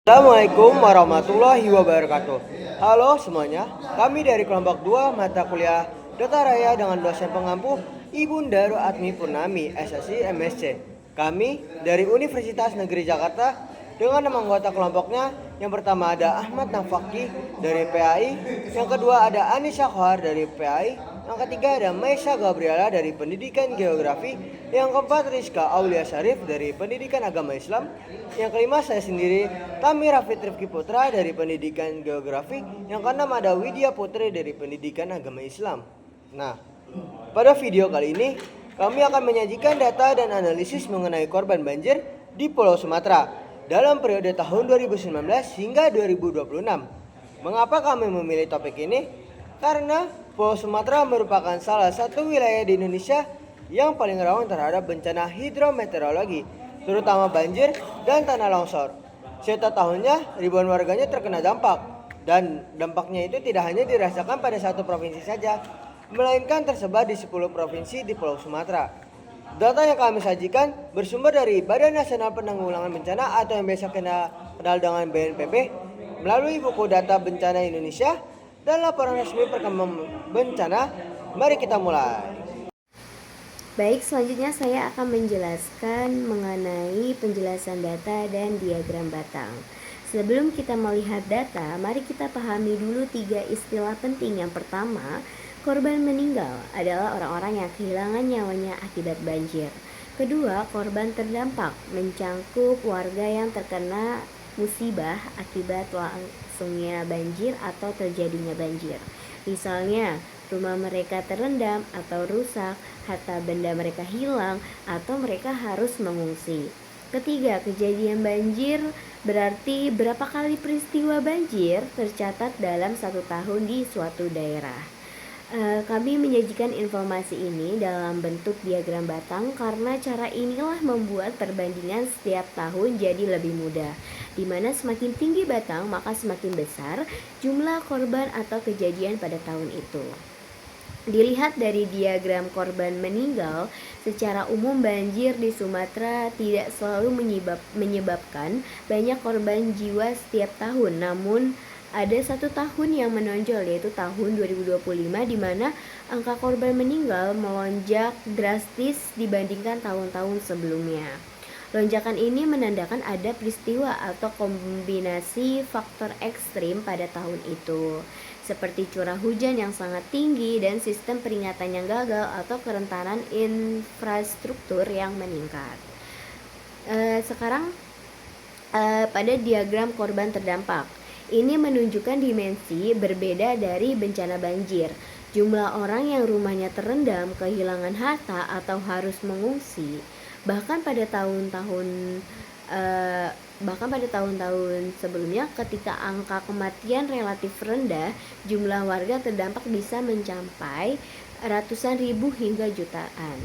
Assalamualaikum warahmatullahi wabarakatuh. Halo semuanya, kami dari kelompok 2 mata kuliah Data Raya dengan dosen pengampu Ibu Daru Atmi Purnami, SSI MSc. Kami dari Universitas Negeri Jakarta dengan 6 anggota kelompoknya. Yang pertama ada Ahmad Nafaki dari PAI, yang kedua ada Anissa Kohar dari PAI, yang ketiga ada Maisa Gabriela dari Pendidikan Geografi, yang keempat Rizka Aulia Syarif dari Pendidikan Agama Islam, yang kelima saya sendiri Tami Rafid Rifki Putra dari Pendidikan Geografi, yang keenam ada Widya Putri dari Pendidikan Agama Islam. Nah, pada video kali ini kami akan menyajikan data dan analisis mengenai korban banjir di Pulau Sumatera dalam periode tahun 2019 hingga 2026. Mengapa kami memilih topik ini? Karena Pulau Sumatera merupakan salah satu wilayah di Indonesia yang paling rawan terhadap bencana hidrometeorologi, terutama banjir dan tanah longsor. Setiap tahunnya ribuan warganya terkena dampak, dan dampaknya itu tidak hanya dirasakan pada satu provinsi saja, melainkan tersebar di 10 provinsi di Pulau Sumatera. Data yang kami sajikan bersumber dari Badan Nasional Penanggulangan Bencana atau yang biasa kenal dengan BNPB melalui buku data bencana Indonesia dan laporan resmi perkembangan bencana. Mari kita mulai. Baik, selanjutnya saya akan menjelaskan mengenai penjelasan data dan diagram batang. Sebelum kita melihat data, mari kita pahami dulu 3 istilah penting. Yang pertama, korban meninggal adalah orang-orang yang kehilangan nyawanya akibat banjir. Kedua, korban terdampak mencangkup warga yang terkena musibah akibat langsungnya banjir atau terjadinya banjir. Misalnya, rumah mereka terendam atau rusak, harta benda mereka hilang, atau mereka harus mengungsi. Ketiga, kejadian banjir berarti berapa kali peristiwa banjir tercatat dalam 1 tahun di suatu daerah. Kami menyajikan informasi ini dalam bentuk diagram batang karena cara inilah membuat perbandingan setiap tahun jadi lebih mudah, di mana semakin tinggi batang maka semakin besar jumlah korban atau kejadian pada tahun itu. Dilihat dari diagram korban meninggal, secara umum banjir di Sumatera tidak selalu menyebabkan banyak korban jiwa setiap tahun, namun ada 1 tahun yang menonjol, yaitu tahun 2025, di mana angka korban meninggal melonjak drastis dibandingkan tahun-tahun sebelumnya. Lonjakan ini menandakan ada peristiwa atau kombinasi faktor ekstrim pada tahun itu, seperti curah hujan yang sangat tinggi dan sistem peringatan yang gagal atau kerentanan infrastruktur yang meningkat. Sekarang pada diagram korban terdampak, ini menunjukkan dimensi berbeda dari bencana banjir. Jumlah orang yang rumahnya terendam, kehilangan harta, atau harus mengungsi. Bahkan pada tahun-tahun sebelumnya, ketika angka kematian relatif rendah, jumlah warga terdampak bisa mencapai ratusan ribu hingga jutaan.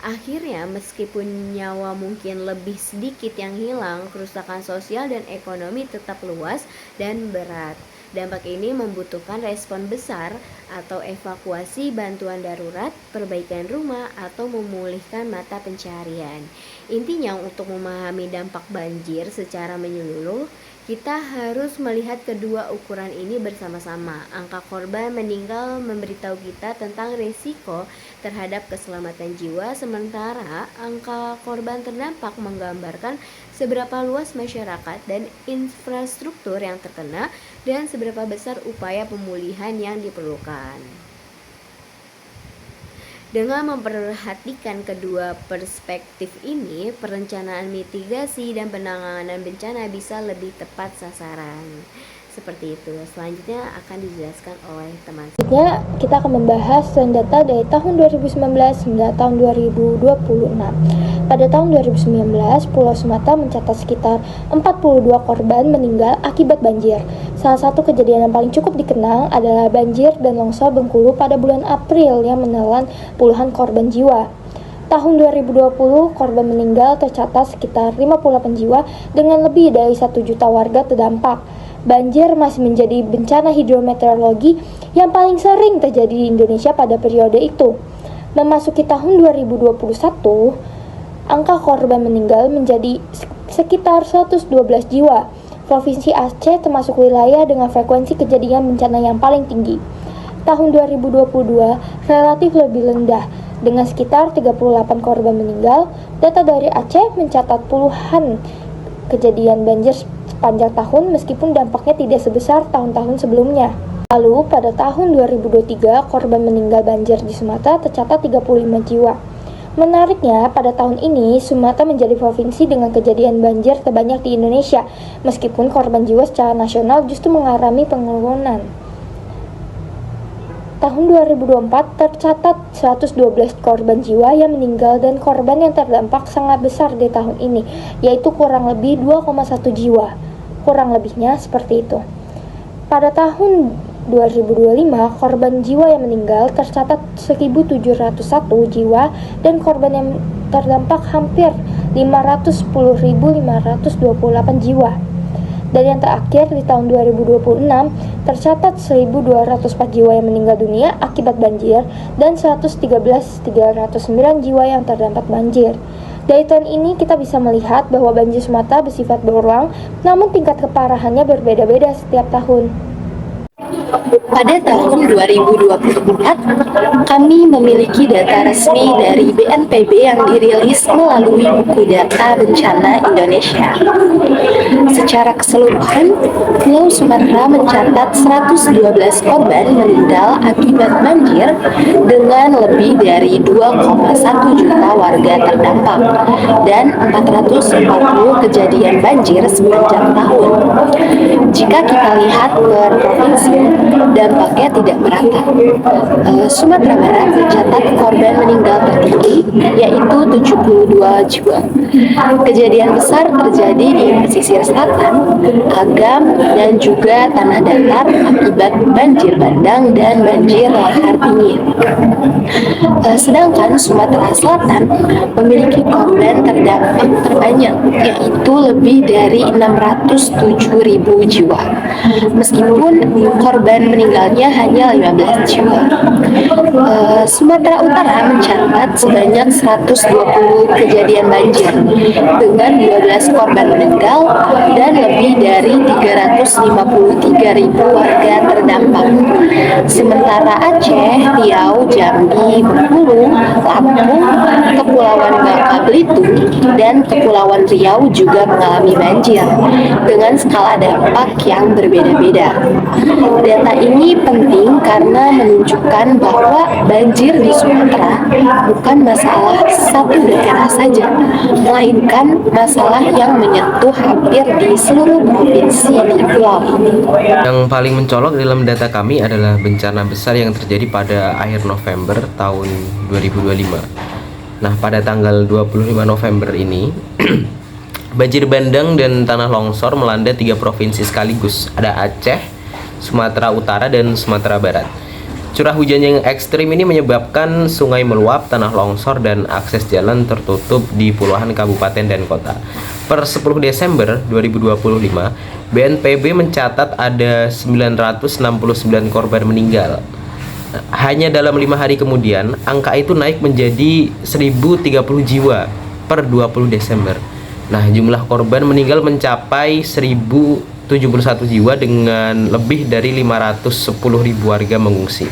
Akhirnya, meskipun nyawa mungkin lebih sedikit yang hilang, kerusakan sosial dan ekonomi tetap luas dan berat. Dampak ini membutuhkan respon besar atau evakuasi, bantuan darurat, perbaikan rumah, atau memulihkan mata pencaharian. Intinya, untuk memahami dampak banjir secara menyeluruh, kita harus melihat kedua ukuran ini bersama-sama. Angka korban meninggal memberitahu kita tentang risiko terhadap keselamatan jiwa, sementara angka korban terdampak menggambarkan seberapa luas masyarakat dan infrastruktur yang terkena dan seberapa besar upaya pemulihan yang diperlukan. Dengan memperhatikan kedua perspektif ini, perencanaan mitigasi dan penanganan bencana bisa lebih tepat sasaran. Seperti itu. Selanjutnya akan dijelaskan oleh teman. Selanjutnya kita akan membahas tren data dari tahun 2019 hingga tahun 2026. Pada tahun 2019, Pulau Sumatera mencatat sekitar 42 korban meninggal akibat banjir. Salah satu kejadian yang paling cukup dikenang adalah banjir dan longsor Bengkulu pada bulan April yang menelan puluhan korban jiwa. Tahun 2020, korban meninggal tercatat sekitar 58 jiwa dengan lebih dari 1 juta warga terdampak. Banjir masih menjadi bencana hidrometeorologi yang paling sering terjadi di Indonesia pada periode itu. Memasuki tahun 2021, angka korban meninggal menjadi sekitar 112 jiwa. Provinsi Aceh termasuk wilayah dengan frekuensi kejadian bencana yang paling tinggi. Tahun 2022 relatif lebih rendah, dengan sekitar 38 korban meninggal. Data dari Aceh mencatat puluhan kejadian banjir sepanjang tahun meskipun dampaknya tidak sebesar tahun-tahun sebelumnya. Lalu, pada tahun 2023, korban meninggal banjir di Sumatera tercatat 35 jiwa. Menariknya, pada tahun ini, Sumatera menjadi provinsi dengan kejadian banjir terbanyak di Indonesia, meskipun korban jiwa secara nasional justru mengalami penurunan. Tahun 2024 tercatat 112 korban jiwa yang meninggal dan korban yang terdampak sangat besar di tahun ini, yaitu kurang lebih 2,1 jiwa. Kurang lebihnya seperti itu. Pada tahun 2025, korban jiwa yang meninggal tercatat 1.701 jiwa dan korban yang terdampak hampir 510.528 jiwa. Dan yang terakhir, di tahun 2026 tercatat 1.204 jiwa yang meninggal dunia akibat banjir dan 113.309 jiwa yang terdampak banjir. Dari tahun ini kita bisa melihat bahwa banjir Sumatera bersifat berulang, namun tingkat keparahannya berbeda-beda setiap tahun. Pada tahun 2024, kami memiliki data resmi dari BNPB yang dirilis melalui buku data bencana Indonesia. Secara keseluruhan, Pulau Sumatera mencatat 112 korban meninggal akibat banjir dengan lebih dari 2,1 juta warga terdampak dan 440 kejadian banjir sepanjang tahun. Jika kita lihat per provinsi, dampaknya tidak merata. Sumatera Barat mencatat korban meninggal tertinggi, yaitu 72 jiwa. Kejadian besar terjadi di pesisir selatan, Agam, dan juga tanah datar akibat banjir bandang dan banjir lahar dingin. Sedangkan Sumatera Selatan memiliki korban terdampak terbanyak, yaitu lebih dari 607.000 jiwa. Meskipun korban meninggalnya hanya 15 jiwa. Sumatera Utara mencatat sebanyak 120 kejadian banjir dengan 12 korban meninggal dan lebih dari 353.000 warga terdampak. Sementara Aceh, Riau, Jambi, Bengkulu, Lampung, Kepulauan Bangka Belitung, dan Kepulauan Riau juga mengalami banjir dengan skala dampak yang berbeda-beda. Data ini penting karena menunjukkan bahwa banjir di Sumatera bukan masalah satu daerah saja, melainkan masalah yang menyentuh hampir di seluruh provinsi di pulau ini. Yang paling mencolok dalam data kami adalah bencana besar yang terjadi pada akhir November tahun 2025. Nah, pada tanggal 25 November ini, banjir bandang dan tanah longsor melanda 3 provinsi sekaligus. Ada Aceh, Sumatera Utara, dan Sumatera Barat. Curah hujan yang ekstrim ini menyebabkan sungai meluap, tanah longsor, dan akses jalan tertutup di puluhan kabupaten dan kota. Per 10 Desember 2025, BNPB mencatat ada 969 korban meninggal. Hanya dalam 5 hari kemudian, angka itu naik menjadi 1030 jiwa per 20 Desember. Nah, jumlah korban meninggal mencapai 1071 jiwa dengan lebih dari 510.000 warga mengungsi.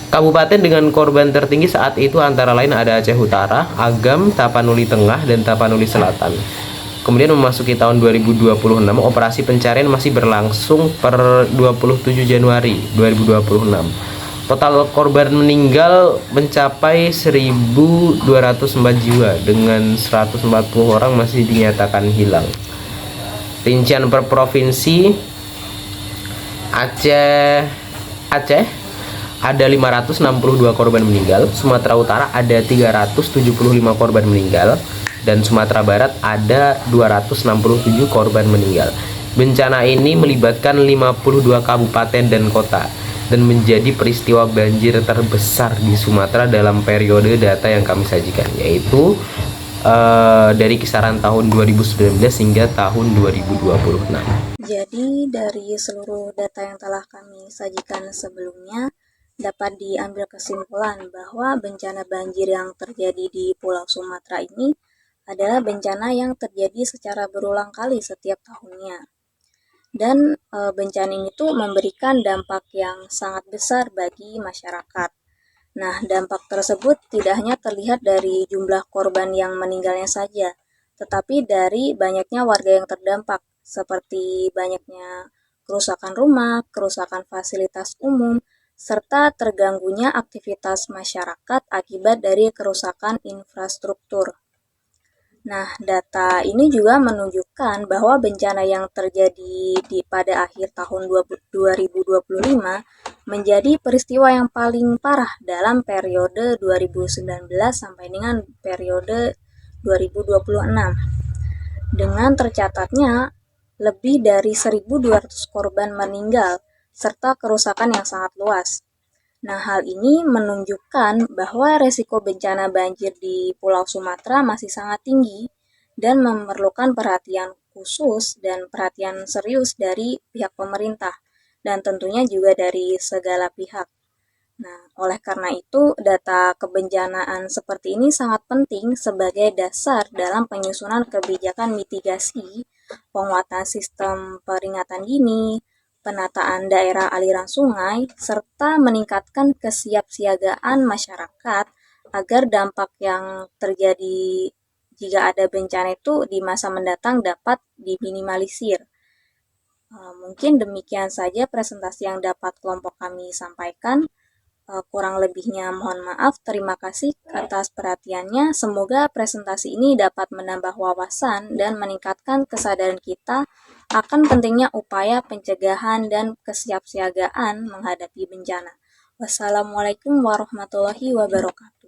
Kabupaten dengan korban tertinggi saat itu antara lain ada Aceh Utara, Agam, Tapanuli Tengah, dan Tapanuli Selatan. Kemudian memasuki tahun 2026, operasi pencarian masih berlangsung per 27 Januari 2026. Total korban meninggal mencapai 1.204 jiwa dengan 140 orang masih dinyatakan hilang. Rincian per provinsi: Aceh ada 562 korban meninggal, Sumatera Utara ada 375 korban meninggal, dan Sumatera Barat ada 267 korban meninggal. Bencana ini melibatkan 52 kabupaten dan kota dan menjadi peristiwa banjir terbesar di Sumatera dalam periode data yang kami sajikan, yaitu dari kisaran tahun 2019 hingga tahun 2026. Jadi dari seluruh data yang telah kami sajikan sebelumnya, dapat diambil kesimpulan bahwa bencana banjir yang terjadi di Pulau Sumatera ini adalah bencana yang terjadi secara berulang kali setiap tahunnya. dan bencana ini tuh memberikan dampak yang sangat besar bagi masyarakat. Nah, dampak tersebut tidak hanya terlihat dari jumlah korban yang meninggalnya saja, tetapi dari banyaknya warga yang terdampak, seperti banyaknya kerusakan rumah, kerusakan fasilitas umum, serta terganggunya aktivitas masyarakat akibat dari kerusakan infrastruktur. Nah, data ini juga menunjukkan bahwa bencana yang terjadi pada akhir tahun 2025 menjadi peristiwa yang paling parah dalam periode 2019 sampai dengan periode 2026. Dengan tercatatnya lebih dari 1.200 korban meninggal serta kerusakan yang sangat luas. Nah, hal ini menunjukkan bahwa resiko bencana banjir di Pulau Sumatera masih sangat tinggi dan memerlukan perhatian khusus dan perhatian serius dari pihak pemerintah dan tentunya juga dari segala pihak. Nah, oleh karena itu, data kebencanaan seperti ini sangat penting sebagai dasar dalam penyusunan kebijakan mitigasi, penguatan sistem peringatan dini, penataan daerah aliran sungai, serta meningkatkan kesiapsiagaan masyarakat agar dampak yang terjadi jika ada bencana itu di masa mendatang dapat diminimalisir. Mungkin demikian saja presentasi yang dapat kelompok kami sampaikan. Kurang lebihnya mohon maaf. Terima kasih atas perhatiannya. Semoga presentasi ini dapat menambah wawasan dan meningkatkan kesadaran kita akan pentingnya upaya pencegahan dan kesiapsiagaan menghadapi bencana. Wassalamualaikum warahmatullahi wabarakatuh.